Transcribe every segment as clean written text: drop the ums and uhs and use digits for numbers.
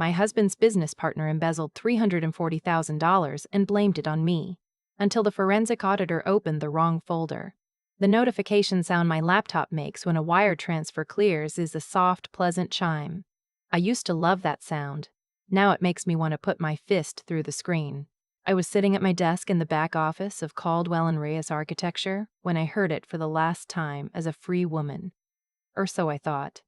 My husband's business partner embezzled $340,000 and blamed it on me, until the forensic auditor opened the wrong folder. The notification sound my laptop makes when a wire transfer clears is a soft, pleasant chime. I used to love that sound. Now it makes me want to put my fist through the screen. I was sitting at my desk in the back office of Caldwell and Reyes Architecture when I heard it for the last time as a free woman. Or so I thought.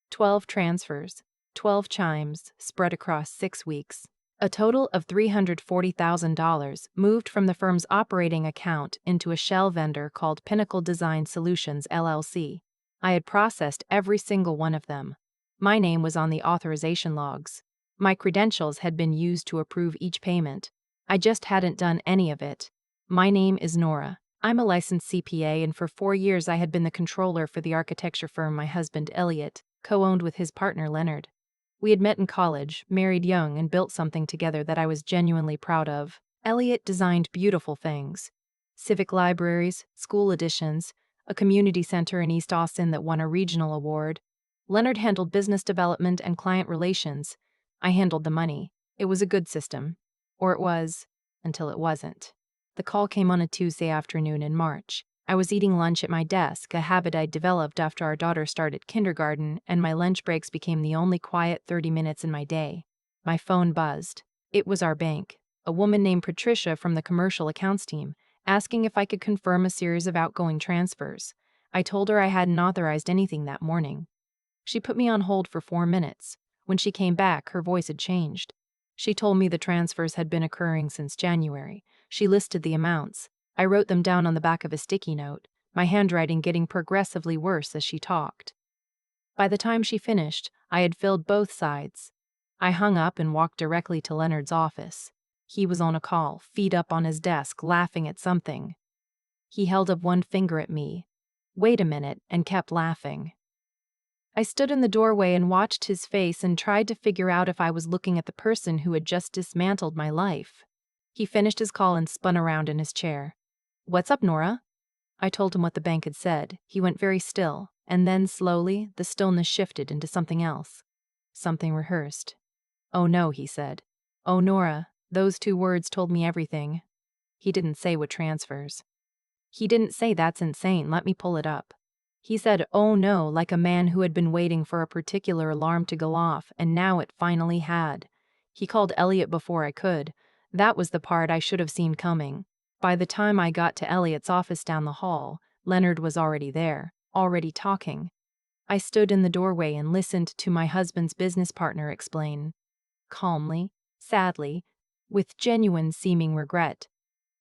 12 transfers, 12 chimes, spread across 6 weeks. A total of $340,000 moved from the firm's operating account into a shell vendor called Pinnacle Design Solutions, LLC. I had processed every single one of them. My name was on the authorization logs. My credentials had been used to approve each payment. I just hadn't done any of it. My name is Nora. I'm a licensed CPA, and for 4 years I had been the controller for the architecture firm my husband, Elliot, co-owned with his partner, Leonard. We had met in college, married young, and built something together that I was genuinely proud of. Elliot designed beautiful things. Civic libraries, school additions, a community center in East Austin that won a regional award. Leonard handled business development and client relations. I handled the money. It was a good system. Or it was, until it wasn't. The call came on a Tuesday afternoon in March. I was eating lunch at my desk, a habit I'd developed after our daughter started kindergarten, and my lunch breaks became the only quiet 30 minutes in my day. My phone buzzed. It was our bank, a woman named Patricia from the commercial accounts team, asking if I could confirm a series of outgoing transfers. I told her I hadn't authorized anything that morning. She put me on hold for 4 minutes. When she came back, her voice had changed. She told me the transfers had been occurring since January. She listed the amounts. I wrote them down on the back of a sticky note, my handwriting getting progressively worse as she talked. By the time she finished, I had filled both sides. I hung up and walked directly to Leonard's office. He was on a call, feet up on his desk, laughing at something. He held up one finger at me. Wait a minute, and kept laughing. I stood in the doorway and watched his face and tried to figure out if I was looking at the person who had just dismantled my life. He finished his call and spun around in his chair. "What's up, Nora?" I told him what the bank had said. He went very still, and then slowly, the stillness shifted into something else. Something rehearsed. "Oh no," he said. "Oh, Nora, those 2 words told me everything." He didn't say what transfers. He didn't say that's insane, let me pull it up. He said, "Oh no," like a man who had been waiting for a particular alarm to go off, and now it finally had. He called Elliot before I could. That was the part I should have seen coming. By the time I got to Elliot's office down the hall, Leonard was already there, already talking. I stood in the doorway and listened to my husband's business partner explain, calmly, sadly, with genuine seeming regret,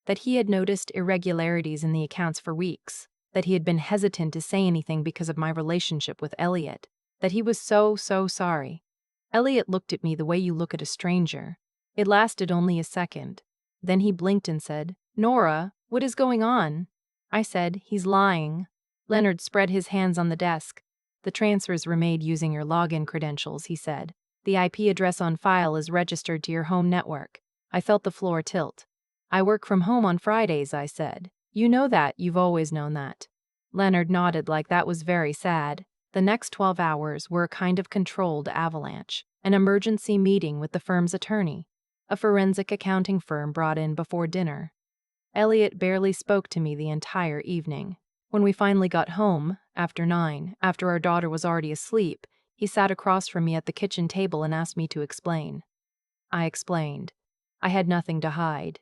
that he had noticed irregularities in the accounts for weeks, that he had been hesitant to say anything because of my relationship with Elliot, that he was so sorry. Elliot looked at me the way you look at a stranger. It lasted only a second. Then he blinked and said, "Nora, what is going on?" I said, "He's lying." Leonard spread his hands on the desk. "The transfers were made using your login credentials," he said. "The IP address on file is registered to your home network." I felt the floor tilt. "I work from home on Fridays," I said. "You know that, you've always known that." Leonard nodded like that was very sad. The next 12 hours were a kind of controlled avalanche, an emergency meeting with the firm's attorney, a forensic accounting firm brought in before dinner. Elliot barely spoke to me the entire evening. When we finally got home, after 9, after our daughter was already asleep, he sat across from me at the kitchen table and asked me to explain. I explained. I had nothing to hide.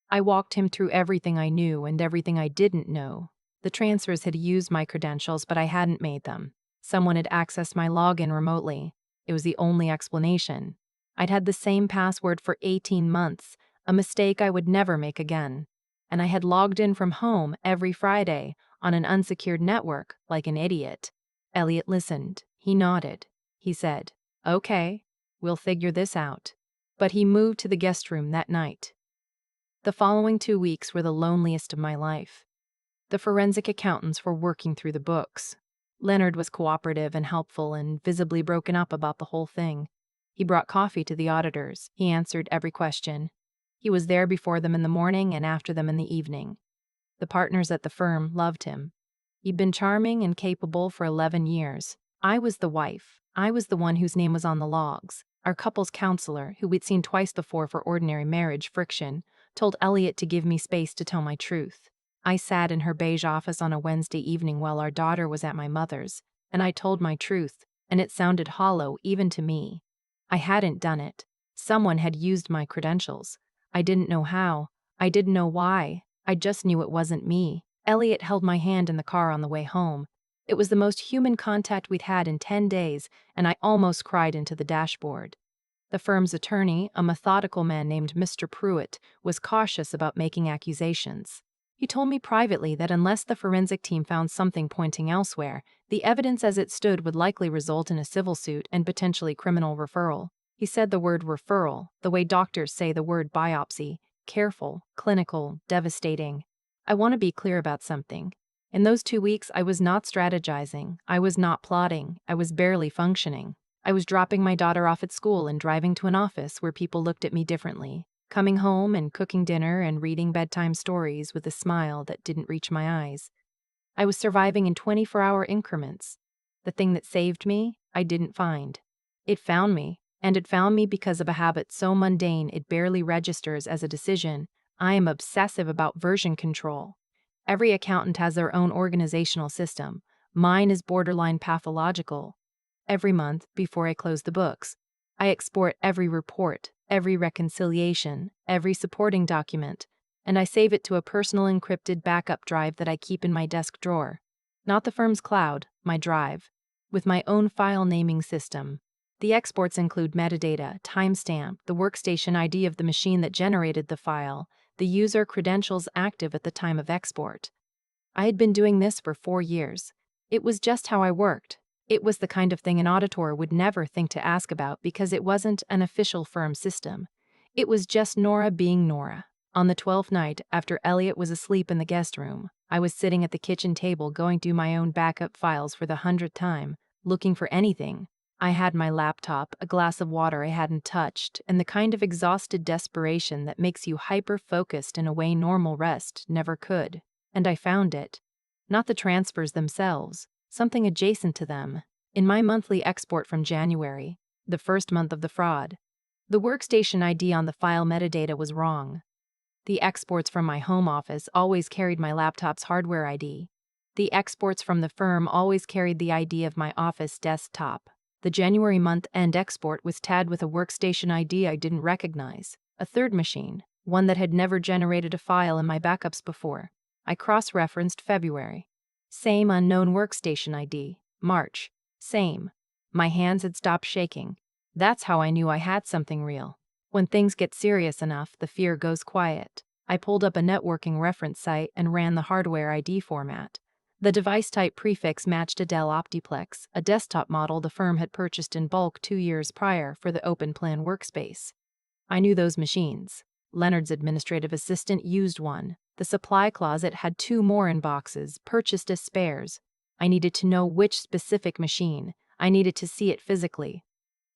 I walked him through everything I knew and everything I didn't know. The transfers had used my credentials, but I hadn't made them. Someone had accessed my login remotely. It was the only explanation. I'd had the same password for 18 months, a mistake I would never make again. And I had logged in from home every Friday on an unsecured network like an idiot. Elliot listened. He nodded. He said, "Okay, we'll figure this out." But he moved to the guest room that night. The following 2 weeks were the loneliest of my life. The forensic accountants were working through the books. Leonard was cooperative and helpful and visibly broken up about the whole thing. He brought coffee to the auditors. He answered every question. He was there before them in the morning and after them in the evening. The partners at the firm loved him. He'd been charming and capable for 11 years. I was the wife. I was the one whose name was on the logs. Our couple's counselor, who we'd seen twice before for ordinary marriage friction, told Elliot to give me space to tell my truth. I sat in her beige office on a Wednesday evening while our daughter was at my mother's, and I told my truth, and it sounded hollow even to me. I hadn't done it. Someone had used my credentials. I didn't know how. I didn't know why. I just knew it wasn't me. Elliot held my hand in the car on the way home. It was the most human contact we'd had in 10 days, and I almost cried into the dashboard. The firm's attorney, a methodical man named Mr. Pruitt, was cautious about making accusations. He told me privately that unless the forensic team found something pointing elsewhere, the evidence as it stood would likely result in a civil suit and potentially criminal referral. He said the word referral, the way doctors say the word biopsy: careful, clinical, devastating. I want to be clear about something. In those 2 weeks, I was not strategizing, I was not plotting, I was barely functioning. I was dropping my daughter off at school and driving to an office where people looked at me differently, coming home and cooking dinner and reading bedtime stories with a smile that didn't reach my eyes. I was surviving in 24-hour increments. The thing that saved me, I didn't find. It found me, and it found me because of a habit so mundane it barely registers as a decision. I am obsessive about version control. Every accountant has their own organizational system. Mine is borderline pathological. Every month, before I close the books, I export every report, every reconciliation, every supporting document, and I save it to a personal encrypted backup drive that I keep in my desk drawer. Not the firm's cloud, my drive, with my own file naming system. The exports include metadata, timestamp, the workstation ID of the machine that generated the file, the user credentials active at the time of export. I had been doing this for 4 years. It was just how I worked. It was the kind of thing an auditor would never think to ask about because it wasn't an official firm system. It was just Nora being Nora. On the 12th night, after Elliot was asleep in the guest room, I was sitting at the kitchen table going through my own backup files for the 100th time, looking for anything. I had my laptop, a glass of water I hadn't touched, and the kind of exhausted desperation that makes you hyper-focused in a way normal rest never could. And I found it. Not the transfers themselves, something adjacent to them. In my monthly export from January, the first month of the fraud, the workstation ID on the file metadata was wrong. The exports from my home office always carried my laptop's hardware ID. The exports from the firm always carried the ID of my office desktop. The January month-end export was tagged with a workstation ID I didn't recognize, a third machine, one that had never generated a file in my backups before. I cross-referenced February. Same unknown workstation ID. March. Same. My hands had stopped shaking. That's how I knew I had something real. When things get serious enough, the fear goes quiet. I pulled up a networking reference site and ran the hardware ID format. The device type prefix matched a Dell Optiplex, a desktop model the firm had purchased in bulk 2 years prior for the open plan workspace. I knew those machines. Leonard's administrative assistant used one. The supply closet had 2 more in boxes, purchased as spares. I needed to know which specific machine. I needed to see it physically.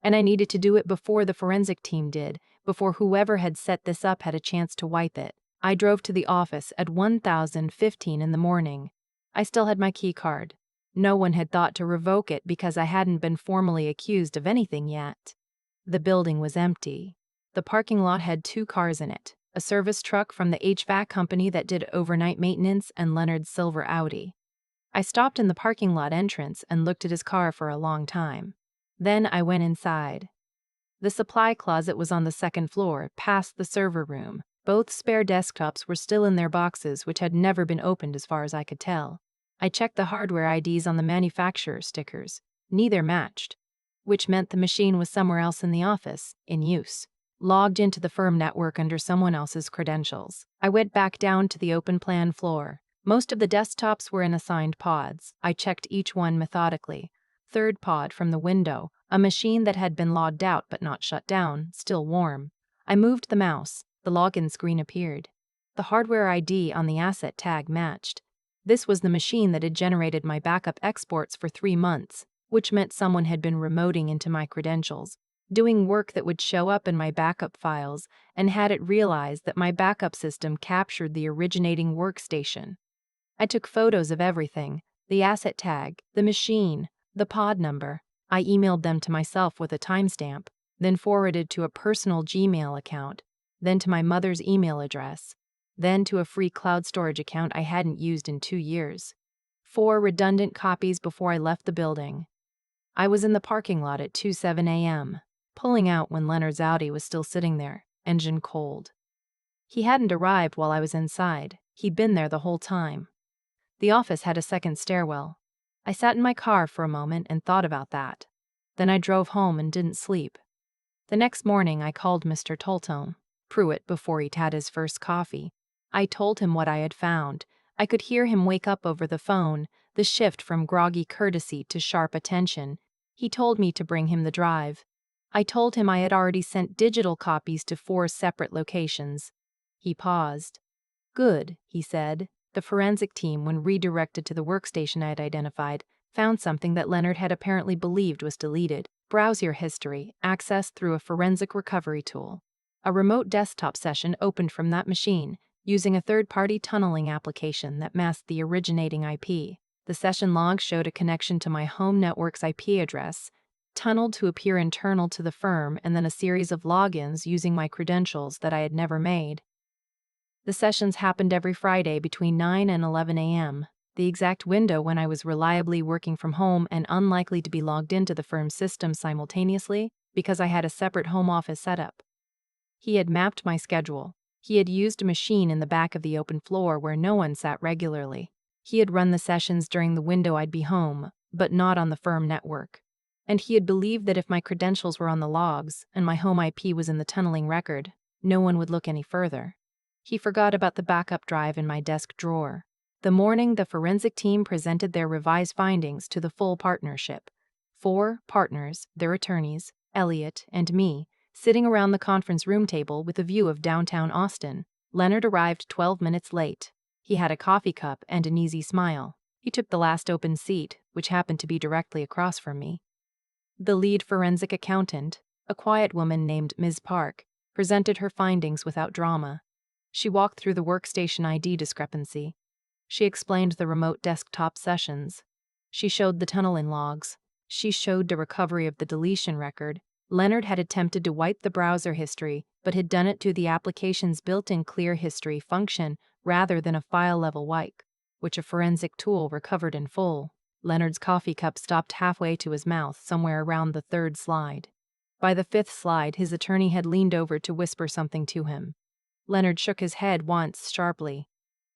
And I needed to do it before the forensic team did, before whoever had set this up had a chance to wipe it. I drove to the office at 10:15 in the morning. I still had my key card. No one had thought to revoke it because I hadn't been formally accused of anything yet. The building was empty. The parking lot had 2 cars in it, a service truck from the HVAC company that did overnight maintenance and Leonard's silver Audi. I stopped in the parking lot entrance and looked at his car for a long time. Then I went inside. The supply closet was on the 2nd floor, past the server room. Both spare desktops were still in their boxes, which had never been opened as far as I could tell. I checked the hardware IDs on the manufacturer stickers. Neither matched, which meant the machine was somewhere else in the office, in use, logged into the firm network under someone else's credentials. I went back down to the open plan floor. Most of the desktops were in assigned pods. I checked each one methodically. 3rd pod from the window, a machine that had been logged out but not shut down, still warm. I moved the mouse. The login screen appeared. The hardware ID on the asset tag matched. This was the machine that had generated my backup exports for 3 months, which meant someone had been remoting into my credentials, doing work that would show up in my backup files, and had it realized that my backup system captured the originating workstation. I took photos of everything: the asset tag, the machine, the pod number. I emailed them to myself with a timestamp. then forwarded to a personal Gmail account, then to my mother's email address, then to a free cloud storage account I hadn't used in 2 years. 4 redundant copies before I left the building. I was in the parking lot at 2:07 a.m., pulling out when Leonard's Audi was still sitting there, engine cold. He hadn't arrived while I was inside. He'd been there the whole time. The office had a second stairwell. I sat in my car for a moment and thought about that. Then I drove home and didn't sleep. The next morning I called Mr. Toltone Pruitt before he'd had his first coffee. I told him what I had found. I could hear him wake up over the phone, the shift from groggy courtesy to sharp attention. He told me to bring him the drive. I told him I had already sent digital copies to 4 separate locations. He paused. Good, he said. The forensic team, when redirected to the workstation I had identified, found something that Leonard had apparently believed was deleted. Browser history, accessed through a forensic recovery tool. A remote desktop session opened from that machine, using a third-party tunneling application that masked the originating IP. The session log showed a connection to my home network's IP address, tunneled to appear internal to the firm, and then a series of logins using my credentials that I had never made. The sessions happened every Friday between 9 and 11 a.m., the exact window when I was reliably working from home and unlikely to be logged into the firm's system simultaneously because I had a separate home office setup. He had mapped my schedule. He had used a machine in the back of the open floor where no one sat regularly. He had run the sessions during the window I'd be home, but not on the firm network. And he had believed that if my credentials were on the logs and my home IP was in the tunneling record, no one would look any further. He forgot about the backup drive in my desk drawer. The morning the forensic team presented their revised findings to the full partnership. 4 partners, their attorneys, Elliot, and me, sitting around the conference room table with a view of downtown Austin. Leonard arrived 12 minutes late. He had a coffee cup and an easy smile. He took the last open seat, which happened to be directly across from me. The lead forensic accountant, a quiet woman named Ms. Park, presented her findings without drama. She walked through the workstation ID discrepancy. She explained the remote desktop sessions. She showed the tunneling logs. She showed the recovery of the deletion record. Leonard had attempted to wipe the browser history, but had done it through the application's built-in clear history function rather than a file-level wipe, which a forensic tool recovered in full. Leonard's coffee cup stopped halfway to his mouth somewhere around the 3rd slide. By the 5th slide, his attorney had leaned over to whisper something to him. Leonard shook his head once sharply.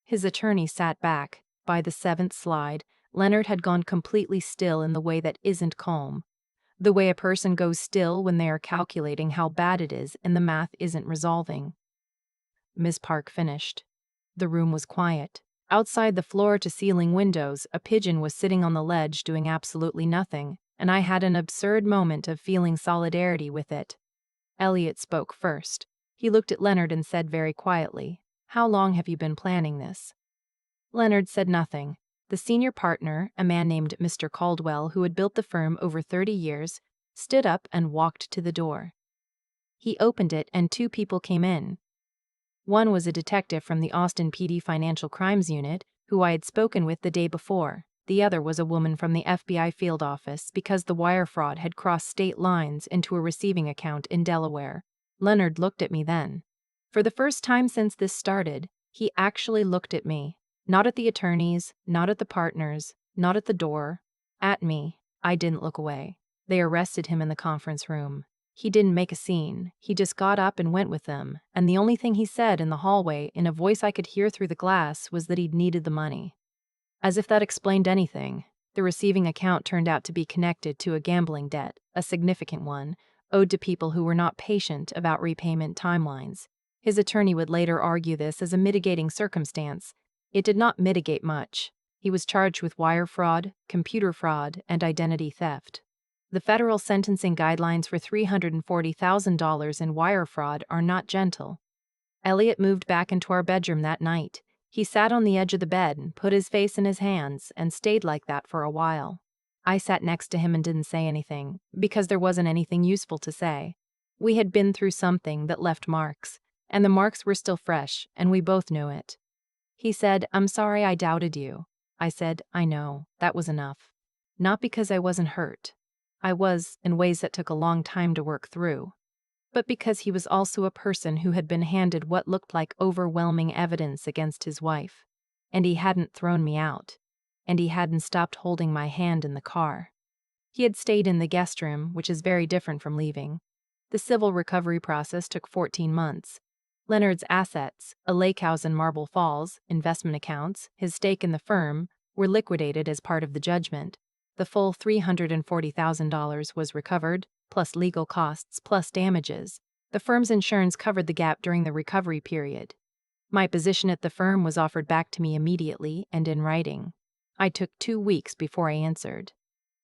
His attorney sat back. By the 7th slide, Leonard had gone completely still in the way that isn't calm. The way a person goes still when they are calculating how bad it is and the math isn't resolving. Ms. Park finished. The room was quiet. Outside the floor-to-ceiling windows, a pigeon was sitting on the ledge doing absolutely nothing, and I had an absurd moment of feeling solidarity with it. Elliot spoke first. He looked at Leonard and said very quietly, "How long have you been planning this?" Leonard said nothing. The senior partner, a man named Mr. Caldwell, who had built the firm over 30 years, stood up and walked to the door. He opened it and 2 people came in. One was a detective from the Austin PD Financial Crimes Unit, who I had spoken with the day before. The other was a woman from the FBI field office because the wire fraud had crossed state lines into a receiving account in Delaware. Leonard looked at me then. For the first time since this started, he actually looked at me. Not at the attorneys, not at the partners, not at the door. At me. I didn't look away. They arrested him in the conference room. He didn't make a scene. He just got up and went with them, and the only thing he said in the hallway, in a voice I could hear through the glass, was that he'd needed the money. As if that explained anything, the receiving account turned out to be connected to a gambling debt, a significant one, owed to people who were not patient about repayment timelines. His attorney would later argue this as a mitigating circumstance. It did not mitigate much. He was charged with wire fraud, computer fraud, and identity theft. The federal sentencing guidelines for $340,000 in wire fraud are not gentle. Elliot moved back into our bedroom that night. He sat on the edge of the bed and put his face in his hands and stayed like that for a while. I sat next to him and didn't say anything, because there wasn't anything useful to say. We had been through something that left marks, and the marks were still fresh, and we both knew it. He said, "I'm sorry I doubted you." I said, "I know." That was enough. Not because I wasn't hurt. I was, in ways that took a long time to work through. But because he was also a person who had been handed what looked like overwhelming evidence against his wife. And he hadn't thrown me out. And he hadn't stopped holding my hand in the car. He had stayed in the guest room, which is very different from leaving. The civil recovery process took 14 months. Leonard's assets, a lake house in Marble Falls, investment accounts, his stake in the firm, were liquidated as part of the judgment. The full $340,000 was recovered, plus legal costs, plus damages. The firm's insurance covered the gap during the recovery period. My position at the firm was offered back to me immediately and in writing. I took 2 weeks before I answered.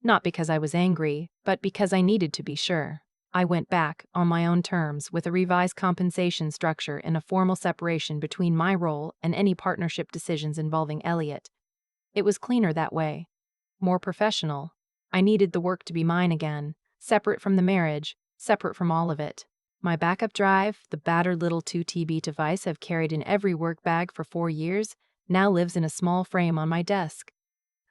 Not because I was angry, but because I needed to be sure. I went back, on my own terms, with a revised compensation structure and a formal separation between my role and any partnership decisions involving Elliot. It was cleaner that way. More professional. I needed the work to be mine again, separate from the marriage, separate from all of it. My backup drive, the battered little 2TB device I've carried in every work bag for 4 years, now lives in a small frame on my desk.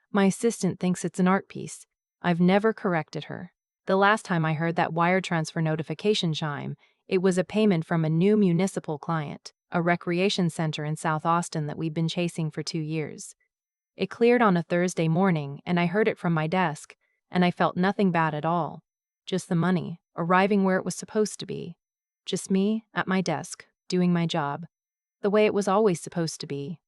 My assistant thinks it's an art piece. I've never corrected her. The last time I heard that wire transfer notification chime, it was a payment from a new municipal client, a recreation center in South Austin that we'd been chasing for 2 years. It cleared on a Thursday morning, and I heard it from my desk, and I felt nothing bad at all. Just the money, arriving where it was supposed to be. Just me, at my desk, doing my job. The way it was always supposed to be.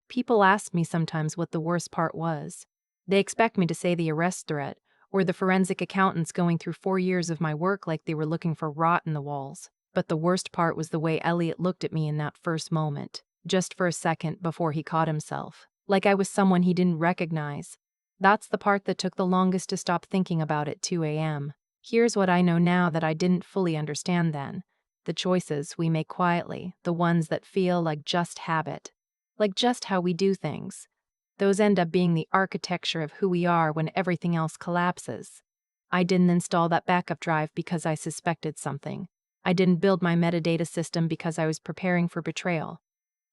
People ask me sometimes what the worst part was. They expect me to say the arrest threat, or the forensic accountants going through 4 years of my work like they were looking for rot in the walls. But the worst part was the way Elliot looked at me in that first moment, just for a second before he caught himself. Like I was someone he didn't recognize. That's the part that took the longest to stop thinking about at 2 a.m. Here's what I know now that I didn't fully understand then. The choices we make quietly, the ones that feel like just habit. Like just how we do things. Those end up being the architecture of who we are when everything else collapses. I didn't install that backup drive because I suspected something. I didn't build my metadata system because I was preparing for betrayal.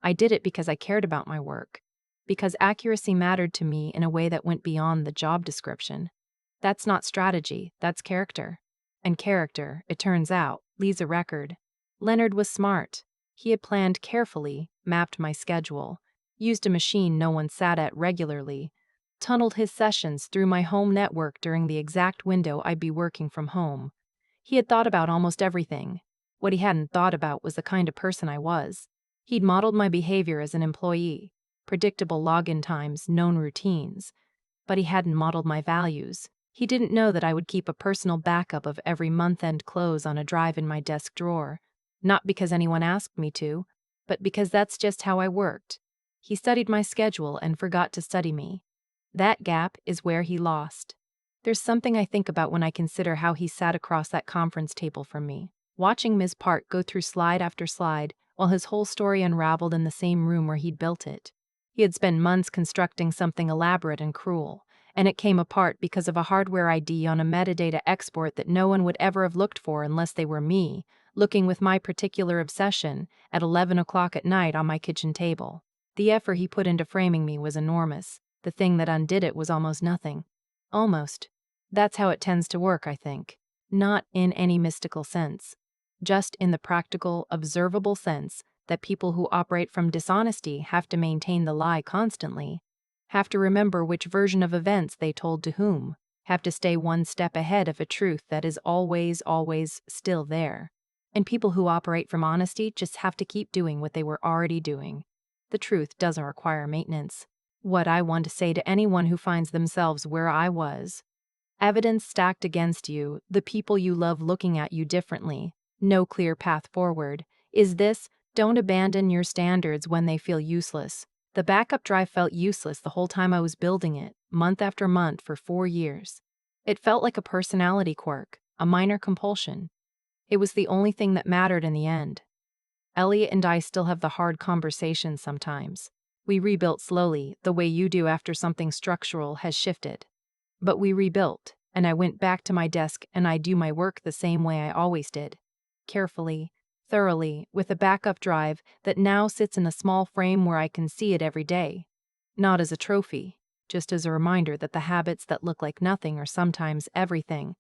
I did it because I cared about my work. Because accuracy mattered to me in a way that went beyond the job description. That's not strategy, that's character. And character, it turns out, leaves a record. Leonard was smart. He had planned carefully, mapped my schedule, used a machine no one sat at regularly, tunneled his sessions through my home network during the exact window I'd be working from home. He had thought about almost everything. What he hadn't thought about was the kind of person I was. He'd modeled my behavior as an employee. Predictable login times, known routines. But he hadn't modeled my values. He didn't know that I would keep a personal backup of every month-end close on a drive in my desk drawer. Not because anyone asked me to, but because that's just how I worked. He studied my schedule and forgot to study me. That gap is where he lost. There's something I think about when I consider how he sat across that conference table from me, watching Ms. Park go through slide after slide while his whole story unraveled in the same room where he'd built it. He had spent months constructing something elaborate and cruel, and it came apart because of a hardware ID on a metadata export that no one would ever have looked for unless they were me, looking with my particular obsession at 11 o'clock at night on my kitchen table. The effort he put into framing me was enormous. The thing that undid it was almost nothing. Almost. That's how it tends to work, I think. Not in any mystical sense. Just in the practical, observable sense that people who operate from dishonesty have to maintain the lie constantly, have to remember which version of events they told to whom, have to stay one step ahead of a truth that is always, always still there. And people who operate from honesty just have to keep doing what they were already doing. The truth doesn't require maintenance. What I want to say to anyone who finds themselves where I was: evidence stacked against you, the people you love looking at you differently, no clear path forward, is this: don't abandon your standards when they feel useless. The backup drive felt useless the whole time I was building it, month after month for 4 years. It felt like a personality quirk, a minor compulsion. It was the only thing that mattered in the end. Elliot and I still have the hard conversations sometimes. We rebuilt slowly, the way you do after something structural has shifted. But we rebuilt, and I went back to my desk and I do my work the same way I always did. Carefully, thoroughly, with a backup drive that now sits in a small frame where I can see it every day. Not as a trophy, just as a reminder that the habits that look like nothing are sometimes everything,